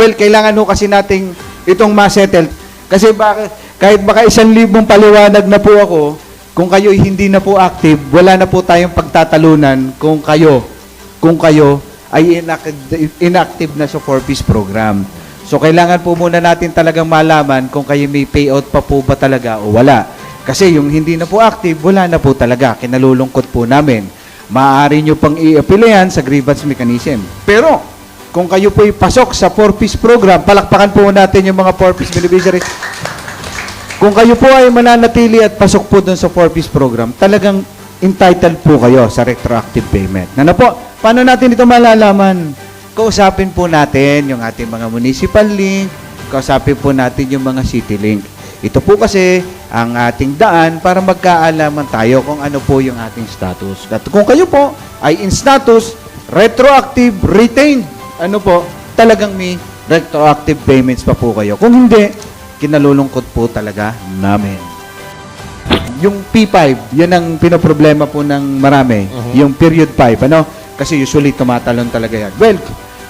Well, kailangan ho kasi nating itong ma-settle. Kasi kahit baka 1,000 paliwanag na po ako, kung kayo hindi na po active, wala na po tayong pagtatalunan kung kayo ay inactive na sa 4-piece program. So, kailangan po muna natin talagang malaman kung kayo may payout pa po ba talaga o wala. Kasi yung hindi na po active, wala na po talaga. Kinalulungkot po namin. Maaari nyo pang i-appeal yan sa grievance mechanism. Pero, kung kayo po pasok sa 4-piece program, palakpakan po natin yung mga 4-piece beneficiaries. Kung kayo po ay mananatili at pasok po dun sa 4-piece program, talagang entitled po kayo sa retroactive payment. Ano po? Paano natin ito malalaman? Kausapin po natin yung ating mga municipal link, kausapin po natin yung mga city link. Ito po kasi ang ating daan para magkaalaman tayo kung ano po yung ating status. At kung kayo po ay in status, retroactive, retained, ano po, talagang may retroactive payments pa po kayo. Kung hindi, kinalulungkot po talaga namin. Yung P5, yan ang pinoproblema po ng marami. Yung period 5, ano? Kasi usually tumatalon talaga yan. Well,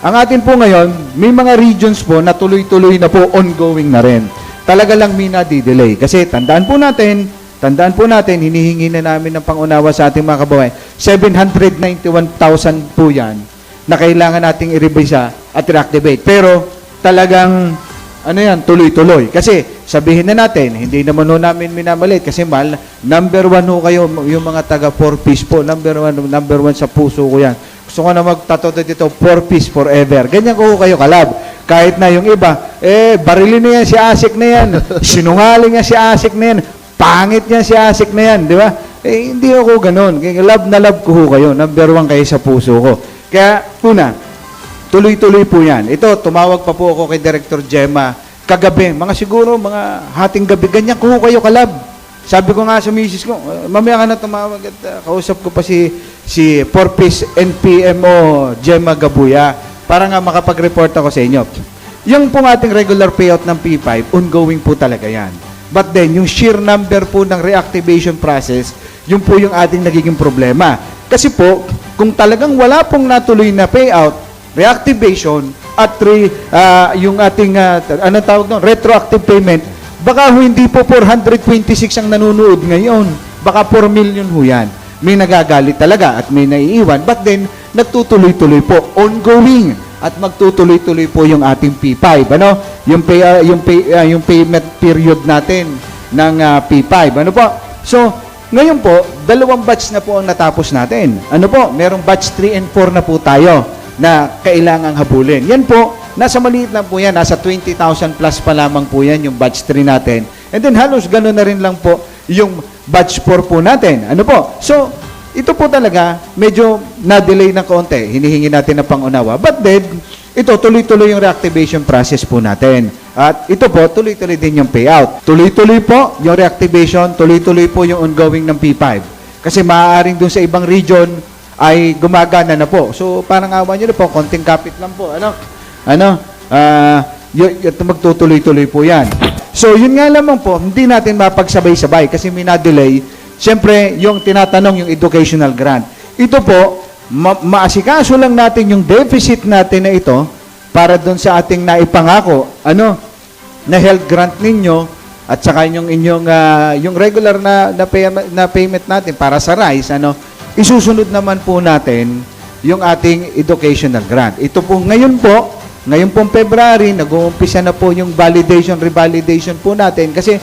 ang atin po ngayon, may mga regions po na tuloy-tuloy na po, ongoing na rin. Talaga lang may nadi-delay. Kasi tandaan po natin, hinihingi na namin ng pangunawa sa ating mga kababayan, 791,000 po yan na kailangan nating i-revisa at reactivate. Pero talagang tuloy-tuloy. Kasi sabihin na natin, hindi naman ho namin minamalit kasi mahal, number 1 ho kayo, yung mga taga 4-piece po, number 1 sa puso ko yan. Gusto ko na magtatodo dito, 4-piece forever. Ganyan ko ho kayo kalab. Kahit na yung iba, barilin na yan si Asik na yan, sinungaling niya si Asik na yan, pangit niya si Asik na yan, di ba? Hindi ako ganun. Love na love ko ho kayo, number 1 kayo sa puso ko. Kaya, tuloy-tuloy po yan. Ito, tumawag pa po ako kay Director Gemma kagabi. Siguro, mga hating gabi. Ganyan ko kayo kalab. Sabi ko nga sa misis ko, mamaya ka na tumawag at kausap ko pa si 4-piece NPMO Gemma Gabuya para nga makapag-report ako sa inyo. Yung pong ating regular payout ng P5, ongoing po talaga yan. But then, yung sheer number po ng reactivation process, yun po yung ating nagiging problema. Kasi po, kung talagang wala pong natuloy na payout, reactivation at yung ating retroactive payment, baka hindi po 426 ang nanonood ngayon. Baka 4 million ho yan. May nagagalit talaga at may naiiwan. But then, nagtutuloy-tuloy po. Ongoing. At magtutuloy-tuloy po yung ating P5. Ano? Yung payment period natin ng P5. Ano po? So, ngayon po, 2 batch na po ang natapos natin. Ano po? Merong batch 3 and 4 na po tayo na kailangang habulin. Yan po, nasa maliit lang po yan, nasa 20,000 plus pa lamang po yan, yung batch 3 natin. And then halos gano'n na rin lang po yung batch 4 po natin. Ano po? So, ito po talaga, medyo na-delay ng konti. Hinihingi natin ng pangunawa. But then, ito, tuloy-tuloy yung reactivation process po natin. At ito po, tuloy-tuloy din yung payout. Tuloy-tuloy po yung reactivation, tuloy-tuloy po yung ongoing ng P5. Kasi maaaring dun sa ibang region, ay gumagana na po. So, parang awa nyo na po, konting kapit lang po. Magtutuloy-tuloy po yan. So, yun nga lamang po, hindi natin mapagsabay-sabay kasi may na-delay. Siyempre, yung tinatanong, yung educational grant. Ito po, maasikaso lang natin yung deficit natin na ito para doon sa ating naipangako, na health grant ninyo at saka yung inyong, yung regular na payment natin para sa rice, isusunod naman po natin yung ating educational grant. Ito po, ngayon pong February, nag-uumpisa na po yung validation, revalidation po natin. Kasi,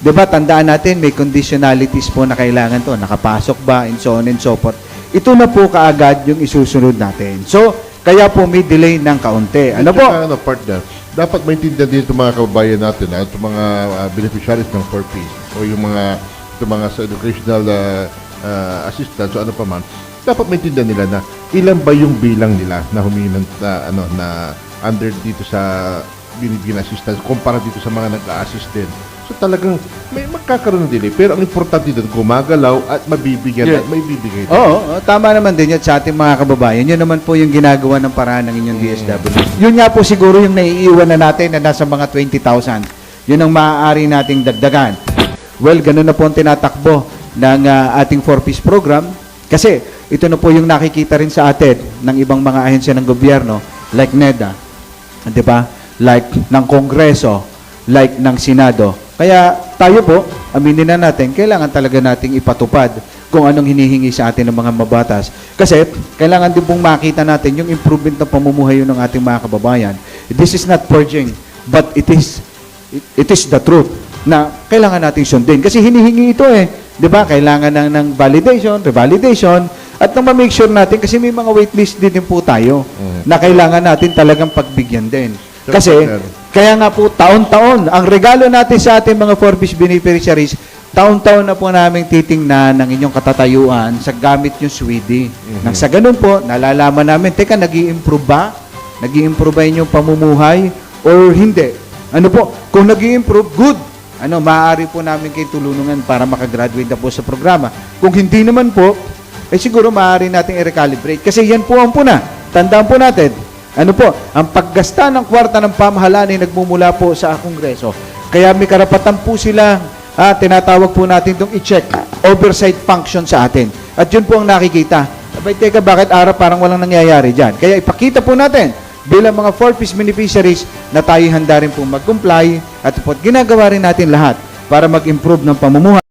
di ba, tandaan natin, may conditionalities po na kailangan to. Nakapasok ba, and so on and so forth. Ito na po kaagad yung isusunod natin. So, kaya po may delay ng kaunti. Ano po? Partner, dapat maintindihan din itong mga kababayan natin, itong mga beneficiaries ng 4Ps o yung mga sa educational assistance o ano pa man, dapat maintindihan nila na ilan ba yung bilang nila na humingi na under dito sa binibigyan assistance kumpara dito sa mga nag-a-assist din. So talagang may magkakaroon ng delay. Pero ang importante dito, gumagalaw at mabibigyan at may bibigay. Oo, tama naman din yan sa ating mga kababayan. Yun naman po yung ginagawa ng paraan ng inyong DSW. Yun nga po siguro yung naiiwan na natin na nasa mga 20,000. Yun ang maaari nating dagdagan. Well, ganun na po ang tinatakbo ng ating 4-piece program. Kasi ito na po yung nakikita rin sa atin ng ibang mga ahensya ng gobyerno like NEDA. Di ba? like ng Kongreso, like ng Senado. Kaya tayo po, aminin na natin, kailangan talaga nating ipatupad kung anong hinihingi sa atin ng mga mabatas. Kasi kailangan din pong makita natin yung improvement ng pamumuhay ng ating mga kababayan. This is not purging, but it is the truth na kailangan nating sundin. Kasi hinihingi ito di ba? Kailangan ng validation, revalidation, at nang ma-make sure natin, kasi may mga waitlist din po tayo na kailangan natin talagang pagbigyan din. Kasi, kaya nga po, taon-taon, ang regalo natin sa ating mga 4-piece beneficiaries, taon-taon na po namin titingnan ng inyong katatayuan sa gamit yung SWIDI. Nang sa ganun po, nalalaman namin, teka, nag-i-improve ba? Nag-i-improve ba inyong pamumuhay? Or hindi? Ano po? Kung nag-i-improve, good. Maaari po namin kayo tulungan para makagraduate na po sa programa. Kung hindi naman po, siguro maaari natin i-recalibrate. Kasi yan po ang puna. Tandaan po natin, ang paggasta ng kwarta ng pamahalaan ay nagmumula po sa Kongreso. Kaya may karapatan po sila, tinatawag po natin itong i-check, oversight function sa atin. At yun po ang nakikita. Abay, teka, bakit parang walang nangyayari dyan? Kaya ipakita po natin, bilang mga 4-piece beneficiaries, na tayo handa rin po mag-comply at ginagawa rin natin lahat para mag-improve ng pamumuhay.